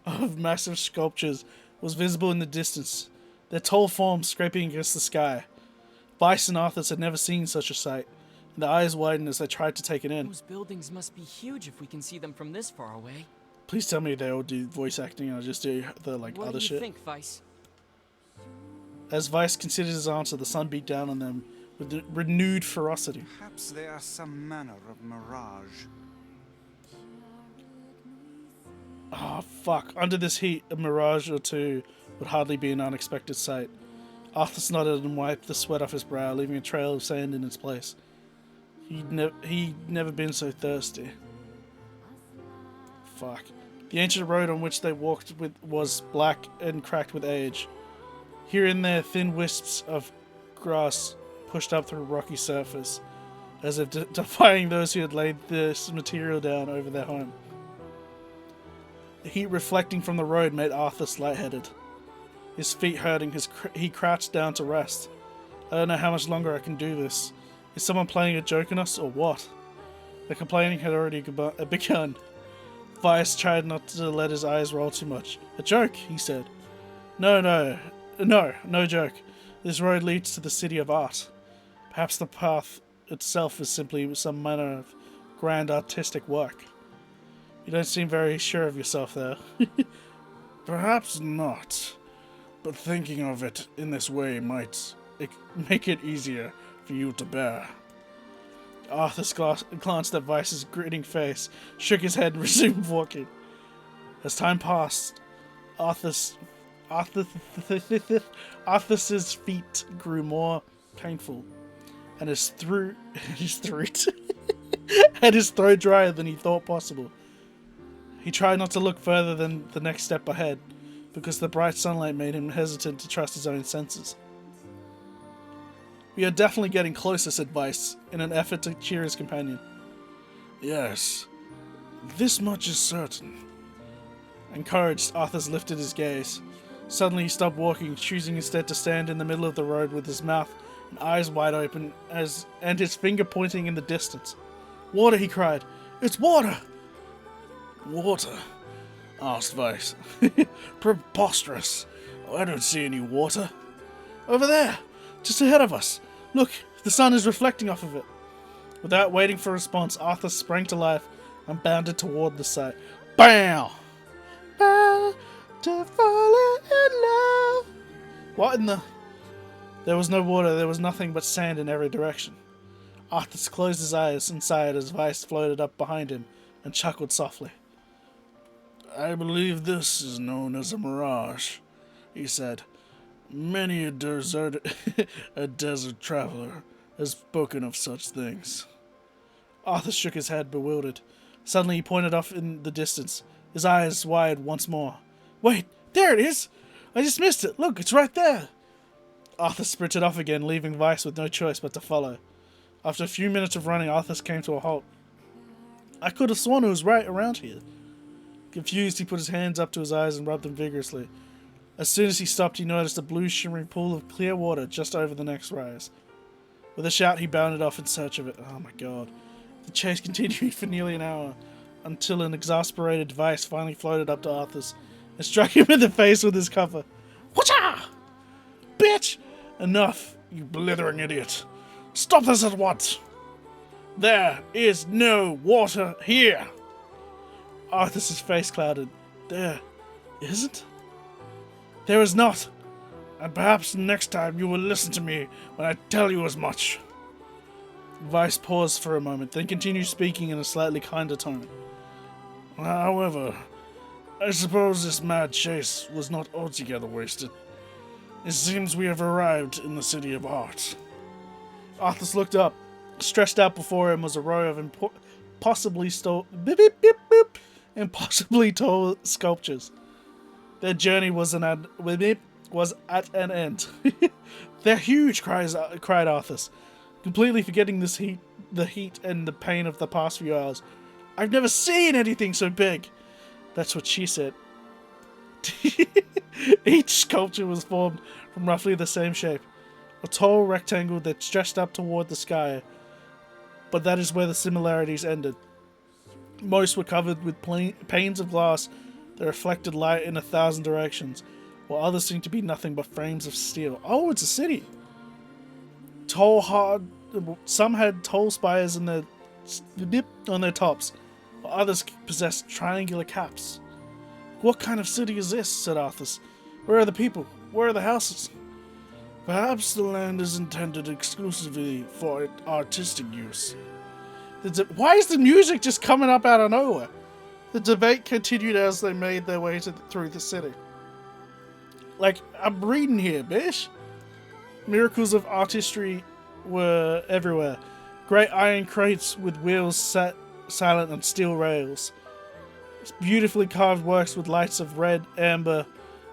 of massive sculptures was visible in the distance, their tall forms scraping against the sky. Vice and Arthas had never seen such a sight, and their eyes widened as they tried to take it in. Those buildings must be huge if we can see them from this far away. Please tell me they all do voice acting and I'll just do the What other do you shit. think, Vice? As Vice considered his answer, the sun beat down on them with renewed ferocity. Perhaps they are some manner of mirage. Oh, fuck. Under this heat, a mirage or two would hardly be an unexpected sight. Arthas nodded and wiped the sweat off his brow, leaving a trail of sand in its place. He'd never been so thirsty. Fuck. The ancient road on which they walked was black and cracked with age. Here and there, thin wisps of grass pushed up through a rocky surface, as if defying those who had laid this material down over their home. The heat reflecting from the road made Arthas lightheaded. His feet hurting, he crouched down to rest. I don't know how much longer I can do this. Is someone playing a joke on us, or what? The complaining had already begun. Vice tried not to let his eyes roll too much. A joke, he said. No joke. This road leads to the city of art. Perhaps the path itself is simply some manner of grand artistic work. You don't seem very sure of yourself there. Perhaps not, but thinking of it in this way might make it easier for you to bear. Arthas glanced at Vice's grinning face, shook his head and resumed walking. As time passed, Arthas's feet grew more painful, and his throat had his throat drier than he thought possible. He tried not to look further than the next step ahead, because the bright sunlight made him hesitant to trust his own senses. We are definitely getting closer, said Vice, in an effort to cheer his companion. Yes, this much is certain. Encouraged, Arthas lifted his gaze. Suddenly he stopped walking, choosing instead to stand in the middle of the road with his mouth and eyes wide open and his finger pointing in the distance. Water, he cried. It's water! Water? Asked Vice. Preposterous. I don't see any water. Over there, just ahead of us. Look, the sun is reflecting off of it. Without waiting for a response, Arthas sprang to life and bounded toward the sight. BAM! Bound to fall in love. What in the... There was no water, there was nothing but sand in every direction. Arthas closed his eyes and sighed as Vice floated up behind him and chuckled softly. I believe this is known as a mirage, he said. Many a desert traveler has spoken of such things. Arthas shook his head, bewildered. Suddenly he pointed off in the distance, his eyes wide once more. Wait, there it is! I just missed it! Look, it's right there! Arthas sprinted off again, leaving Vice with no choice but to follow. After a few minutes of running, Arthas came to a halt. I could have sworn it was right around here. Confused, he put his hands up to his eyes and rubbed them vigorously. As soon as he stopped, he noticed a blue shimmering pool of clear water just over the next rise. With a shout, he bounded off in search of it. Oh my god. The chase continued for nearly an hour, until an exasperated Vice finally floated up to Arthas and struck him in the face with his cover. Whatcha! Bitch! Enough, you blithering idiot. Stop this at once! There is no water here! Arthas' face clouded. There isn't? There is not. And perhaps next time you will listen to me when I tell you as much. Vice paused for a moment, then continued speaking in a slightly kinder tone. However, I suppose this mad chase was not altogether wasted. It seems we have arrived in the City of Art. Arthas looked up. Stretched out before him was a row of impossibly tall sculptures. Their journey was at an end. They're huge, cried Arthas, completely forgetting the heat and the pain of the past few hours. I've never seen anything so big. That's what she said. Each sculpture was formed from roughly the same shape. A tall rectangle that stretched up toward the sky. But that is where the similarities ended. Most were covered with panes of glass that reflected light in 1,000 directions, while others seemed to be nothing but frames of steel. Oh, it's a city! Some had tall spires on their tops, while others possessed triangular caps. What kind of city is this? Said Arthas. Where are the people? Where are the houses? Perhaps the land is intended exclusively for artistic use. Why is the music just coming up out of nowhere? The debate continued as they made their way through the city. Like, I'm reading here, bitch. Miracles of artistry were everywhere. Great iron crates with wheels sat silent on steel rails. Beautifully carved works with lights of red, amber,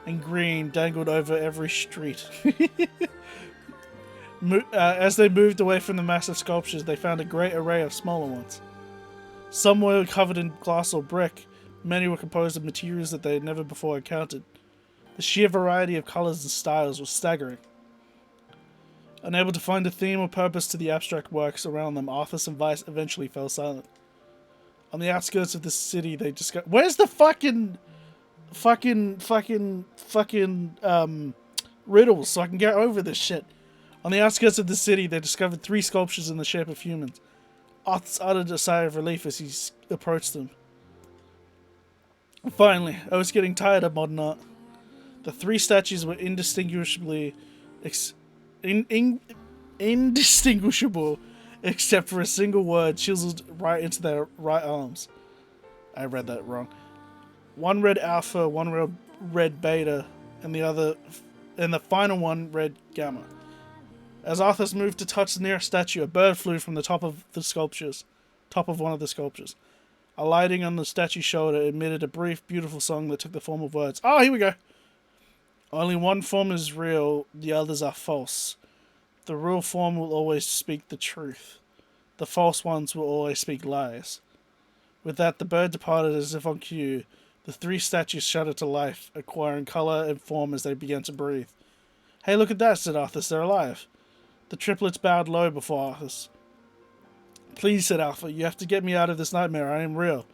and green dangled over every street. As they moved away from the massive sculptures, they found a great array of smaller ones. Some were covered in glass or brick. Many were composed of materials that they had never before encountered. The sheer variety of colors and styles was staggering. Unable to find a theme or purpose to the abstract works around them, Arthas and Vice eventually fell silent. On the outskirts of the city, they discovered... Where's the fucking riddles so I can get over this shit? On the outskirts of the city, they discovered 3 sculptures in the shape of humans. Arthas uttered a sigh of relief as he approached them. Finally, I was getting tired of modern art. The 3 statues were indistinguishable except for a single word chiseled right into their right arms. I read that wrong. One read Alpha, one read Beta, and the final one read Gamma. As Arthas moved to touch the nearest statue, a bird flew from the top of one of the sculptures. Alighting on the statue's shoulder, it emitted a brief, beautiful song that took the form of words. Oh, here we go. Only one form is real, the others are false. The real form will always speak the truth. The false ones will always speak lies. With that, the bird departed as if on cue. The 3 statues shuddered to life, acquiring colour and form as they began to breathe. Hey, look at that, said Arthas. They're alive. The triplets bowed low before Arthas. Please, said Alpha, you have to get me out of this nightmare. I am real.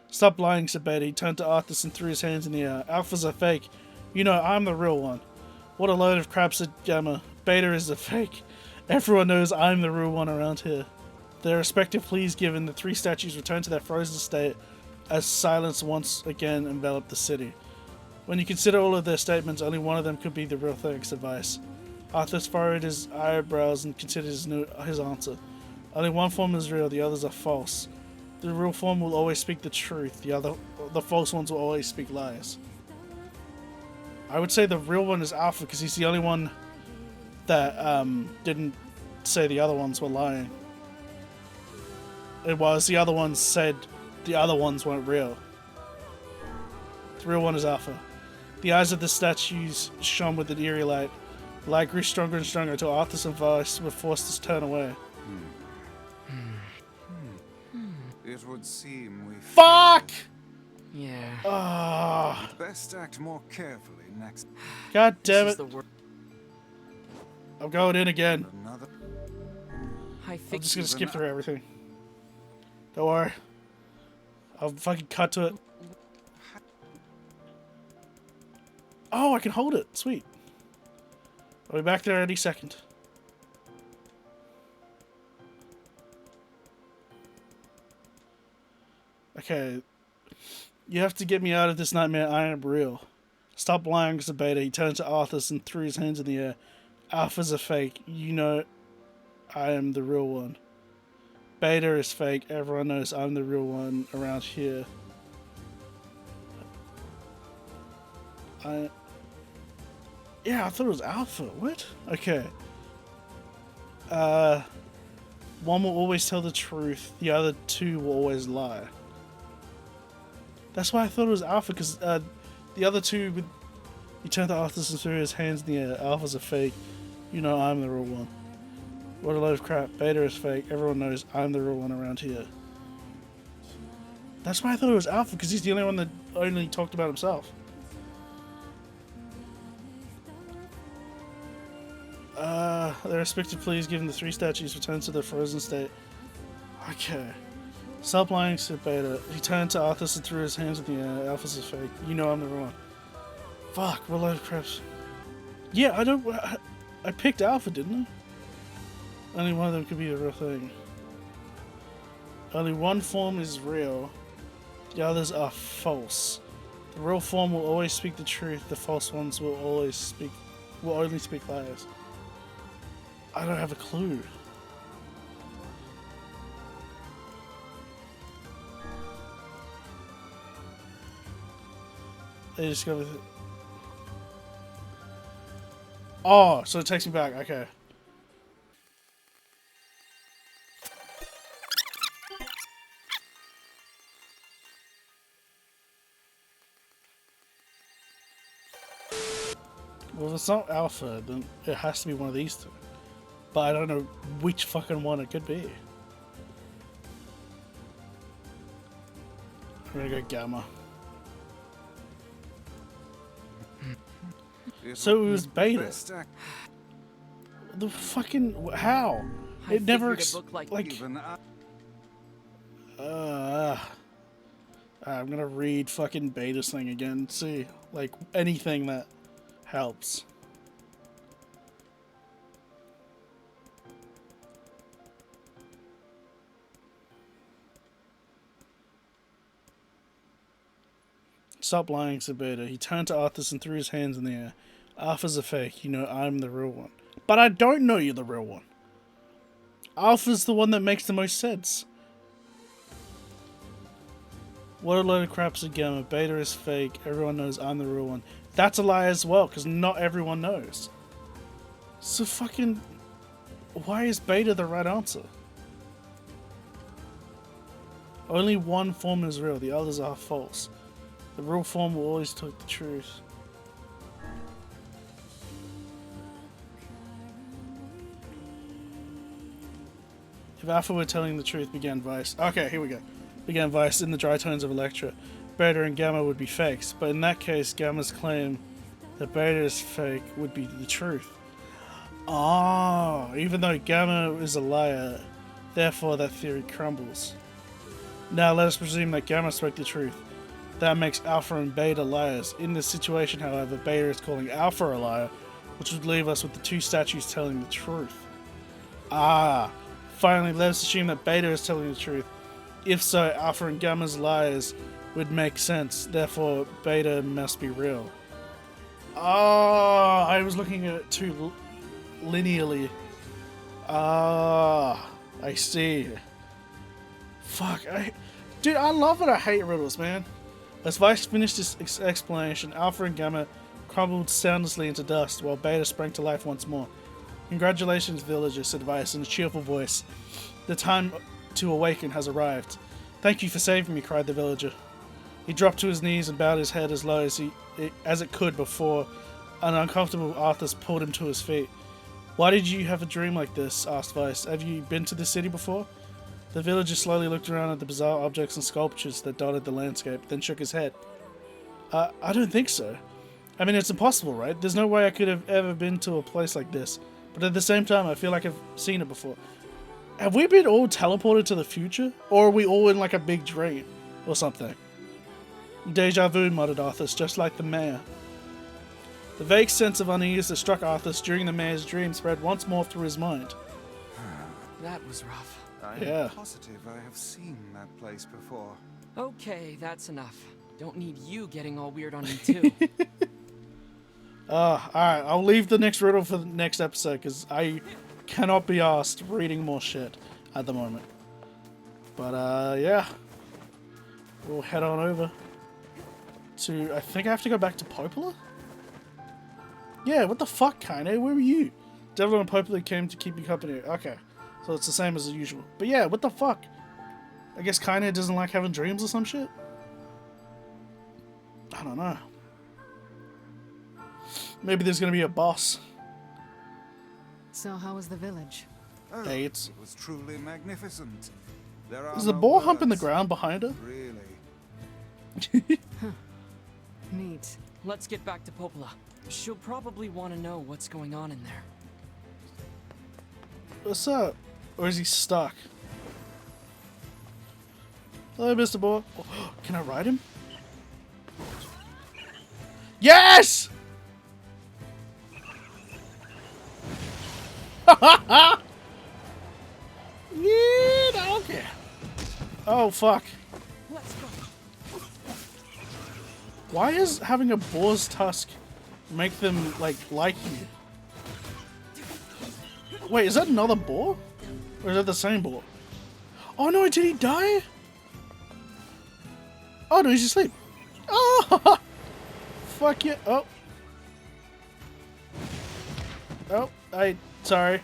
Stop lying, said Beta. He turned to Arthas and threw his hands in the air. Alpha's a fake. You know, I'm the real one. What a load of crap, said Gamma. Beta is a fake. Everyone knows I'm the real one around here. Their respective pleas given, the 3 statues returned to their frozen state as silence once again enveloped the city. When you consider all of their statements, only one of them could be the real thing, said Vice. Arthas furrowed his eyebrows and considered his answer. Only one form is real, the others are false. The real form will always speak the truth, the false ones will always speak lies. I would say the real one is Alpha because he's the only one that didn't say the other ones were lying. It was the other ones said the other ones weren't real. The real one is Alpha. The eyes of the statues shone with an eerie light. Light grew stronger and stronger until Arthas and Vice were forced to turn away. It would seem we Fuck! Yeah. Ah, best act more carefully next. god damn This is it. the wor- I'm going in again. Another. I I'm fixed just gonna skip through everything. Don't worry. I'll fucking cut to it. Oh, I can hold it. Sweet. I'll be back there any second. Okay. You have to get me out of this nightmare. I am real. Stop lying, said Beta. He turned to Arthas and threw his hands in the air. Alpha's a fake. You know I am the real one. Beta is fake. Everyone knows I'm the real one around here. Yeah, I thought it was Alpha. What? Okay. One will always tell the truth. The other two will always lie. That's why I thought it was Alpha, because the other two would... He turned to Arthas and threw his hands in the air. Alpha's a fake. You know I'm the real one. What a load of crap. Beta is fake. Everyone knows I'm the real one around here. That's why I thought it was Alpha, because he's the only one that only talked about himself. Their respective pleas given the three statues returned to their frozen state. Okay. Stop lying, said Beta. He turned to Arthas and threw his hands in the air. Alpha's a fake. You know I'm the real one. Fuck, what a load of craps. Yeah, I picked Alpha, didn't I? Only one of them could be the real thing. Only one form is real. The others are false. The real form will always speak the truth. The false ones will only speak lies. I don't have a clue. They discovered it. Oh, so it takes me back. Okay. Well, if it's not Alpha, then it has to be one of these two. But I don't know which fucking one it could be. I'm gonna go Gamma. So it was Beta. The fucking... How? I It never... figured a book like I'm gonna read fucking Beta's thing again. See, like, anything that helps. Stop lying, said Beta. He turned to Arthas and threw his hands in the air. Alpha's a fake. You know I'm the real one. But I don't know you're the real one. Alpha's the one that makes the most sense. What a load of crap, said Gamma. Beta is fake. Everyone knows I'm the real one. That's a lie as well, because not everyone knows. So fucking... Why is Beta the right answer? Only one form is real. The others are false. The real form will always talk the truth. If Alpha were telling the truth, began Vice. Okay, here we go. Began Vice in the dry tones of Electra. Beta and Gamma would be fakes, but in that case, Gamma's claim that Beta is fake would be the truth. Oh, even though Gamma is a liar, therefore that theory crumbles. Now let us presume that Gamma spoke the truth. That makes Alpha and Beta liars. In this situation, however, Beta is calling Alpha a liar, which would leave us with the two statues telling the truth. Ah, finally, let us assume that Beta is telling the truth. If so, Alpha and Gamma's liars would make sense. Therefore, Beta must be real. Ah, I was looking at it too linearly. Ah, I see. Fuck, dude, I love it. I hate riddles, man. As Vice finished his explanation, Alpha and Gamma crumbled soundlessly into dust, while Beta sprang to life once more. Congratulations, villager, said Vice in a cheerful voice. The time to awaken has arrived. Thank you for saving me, cried the villager. He dropped to his knees and bowed his head as low as it could before An uncomfortable Arthas pulled him to his feet. Why did you have a dream like this? Asked Vice. Have you been to the city before? The villager slowly looked around at the bizarre objects and sculptures that dotted the landscape, then shook his head. I don't think so. I mean, it's impossible, right? There's no way I could have ever been to a place like this. But at the same time, I feel like I've seen it before. Have we been all teleported to the future? Or are we all in like a big dream? Or something? Deja vu, muttered Arthas, just like the mayor. The vague sense of unease that struck Arthas during the mayor's dream spread once more through his mind. That was rough. I'm positive I have seen that place before. Okay, that's enough. Don't need you getting all weird on me too. Alright, I'll leave the next riddle for the next episode because I cannot be asked reading more shit at the moment. But yeah. We'll head on over to, I think I have to go back to Popola? Yeah, what the fuck, Kaine? Where were you? Devil and Popola came to keep you company. Okay, so it's the same as usual. But yeah, what the fuck? I guess Kaine doesn't like having dreams or some shit? I don't know. Maybe there's gonna be a boss. So how was the village? Oh, Hey, it was truly magnificent. There are Is the no boar hump in the words. ground behind her? Really? Neat. Let's get back to Popola. She'll probably want to know what's going on in there. What's up? Or is he stuck? Hello, Mr. Boar. Oh, can I ride him? Yes! Yeah, okay. Oh, fuck. Let's go. Why is having a boar's tusk make them, like you? Wait, is that another boar? Or is that the same boar? Oh no, did he die? Oh no, he's asleep. Oh! Fuck yeah. Oh. Oh, sorry.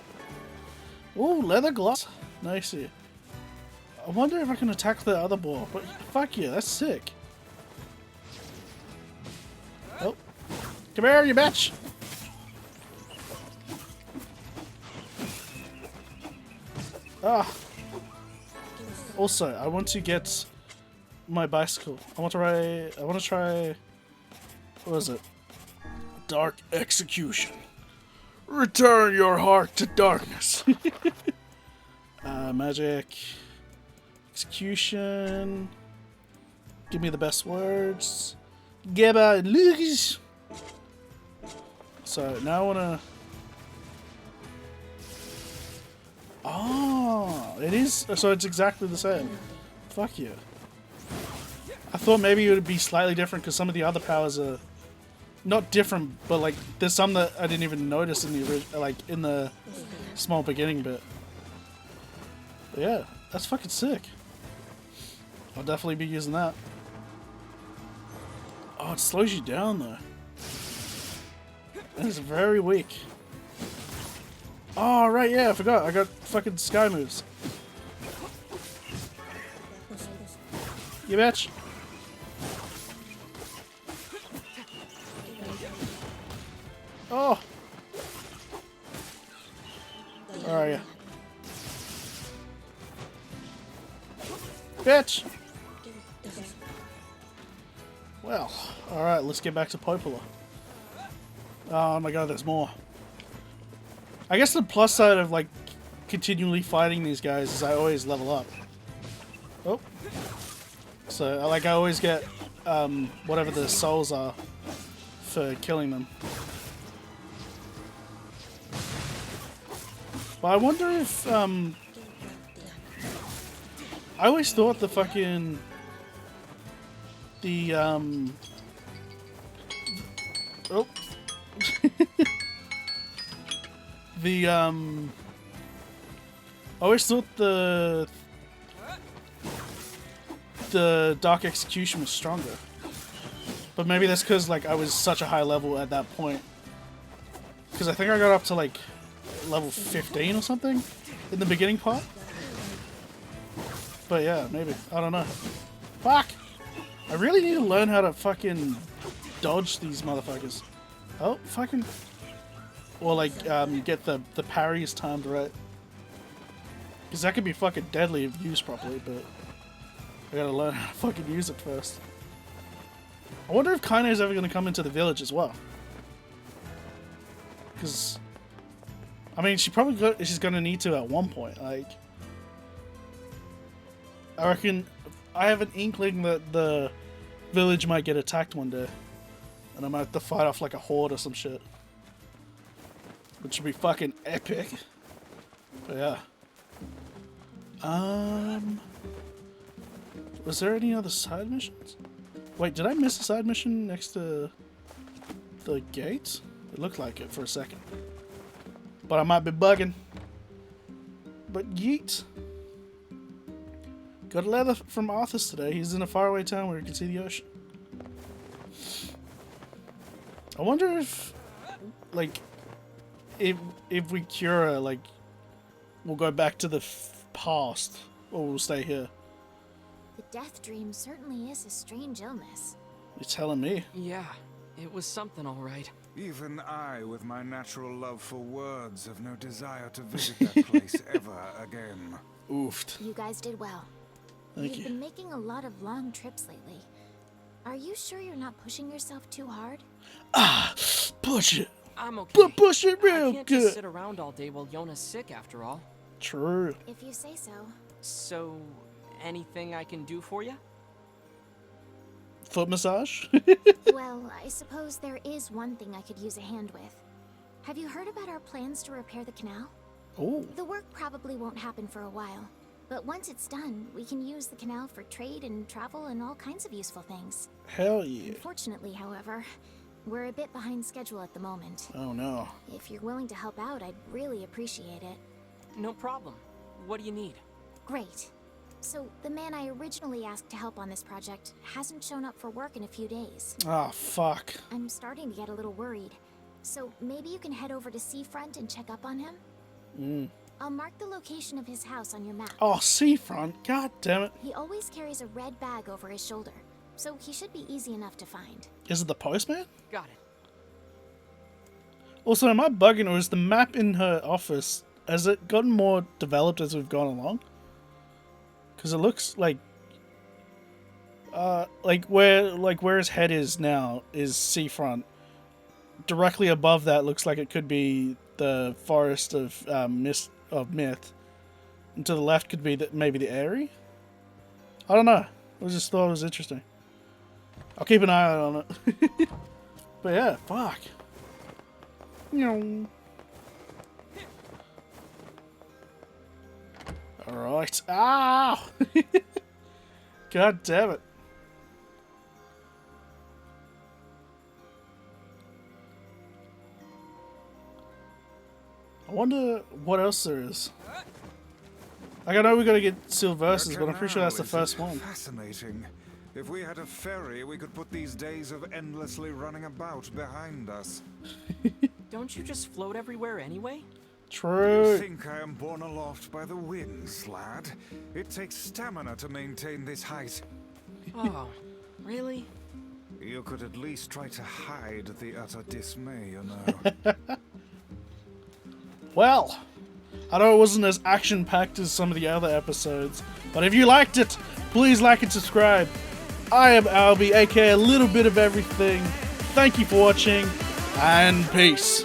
Ooh, leather gloves. Nice here. I wonder if I can attack the other boar. But fuck yeah, that's sick. Oh. Come here, you bitch! Ah. Also, I want to get my bicycle. I want to try what is it? Dark Execution. Return your heart to darkness. Magic. Execution. Give me the best words. Geba Lugis. So now I wanna. Oh, it is. So it's exactly the same. Fuck you. I thought maybe it would be slightly different because some of the other powers are not different, but like there's some that I didn't even notice in the like in the small beginning bit. But yeah, that's fucking sick. I'll definitely be using that. Oh, it slows you down though. That is very weak. Oh, right, yeah, I forgot. I got fucking sky moves. You bitch. Oh. Where are you? Bitch. Well, alright, let's get back to Popola. Oh my god, there's more. I guess the plus side of like continually fighting these guys is I always level up. Oh. So like I always get whatever the souls are for killing them. But I wonder if I always thought the fucking oh. I always thought the Dark Execution was stronger. But maybe that's because like I was such a high level at that point. Because I think I got up to like level 15 or something in the beginning part. But yeah, maybe. I don't know. Fuck! I really need to learn how to fucking dodge these motherfuckers. Oh, fucking. Or like, get the parries timed right. Because that could be fucking deadly if used properly, but I gotta learn how to fucking use it first. I wonder if Kaine is ever gonna come into the village as well. Because, I mean, she's gonna need to at one point. Like, I reckon, I have an inkling that the village might get attacked one day. And I might have to fight off like a horde or some shit. Which would be fucking epic. But yeah. Was there any other side missions? Wait, did I miss a side mission next to the gate? It looked like it for a second. But I might be bugging. But yeet. Got a letter from Arthas today. He's in a faraway town where he can see the ocean. I wonder if, like, if we cure her, like, we'll go back to the past, or we'll stay here. The death dream certainly is a strange illness. You're telling me? Yeah, it was something all right. Even I, with my natural love for words, have no desire to visit that place ever again. Oofed. You guys did well. Thank You've you. been making a lot of long trips lately. Are you sure you're not pushing yourself too hard? Ah, push it. I'm okay. Push it I real can't good. just sit around all day while Yona's sick, after all. True. If you say so. So, anything I can do for you? Foot massage? Well, I suppose there is one thing I could use a hand with. Have you heard about our plans to repair the canal? Oh. The work probably won't happen for a while, but once it's done, we can use the canal for trade and travel and all kinds of useful things. Hell yeah. Unfortunately, however, we're a bit behind schedule at the moment. Oh no. If you're willing to help out, I'd really appreciate it. No problem. What do you need? Great. So, the man I originally asked to help on this project hasn't shown up for work in a few days. Ah, fuck. I'm starting to get a little worried. So, maybe you can head over to Seafront and check up on him? I'll mark the location of his house on your map. Oh, seafront. God damn it. He always carries a red bag over his shoulder, so he should be easy enough to find. Is it the postman? Got it. Also, am I bugging, or is the map in her office, has it gotten more developed as we've gone along? Because it looks like where his head is now is seafront. Directly above that looks like it could be the Forest of Myth. And to the left could be maybe the A.L.B.E. I don't know. I just thought it was interesting. I'll keep an eye out on it. But yeah, fuck. Alright. Ow! God damn it. I wonder what else there is. Like, I know we gotta get Sylverses, but I'm pretty sure that's the first one. Fascinating. If we had a ferry, we could put these days of endlessly running about behind us. Don't you just float everywhere anyway? You True. think I am borne aloft by the winds, lad? It takes stamina to maintain this height. Oh, really? You could at least try to hide the utter dismay, you know. Well, I know it wasn't as action-packed as some of the other episodes, but if you liked it, please like and subscribe. I am A.L.B.E, aka a little bit of everything. Thank you for watching, and peace.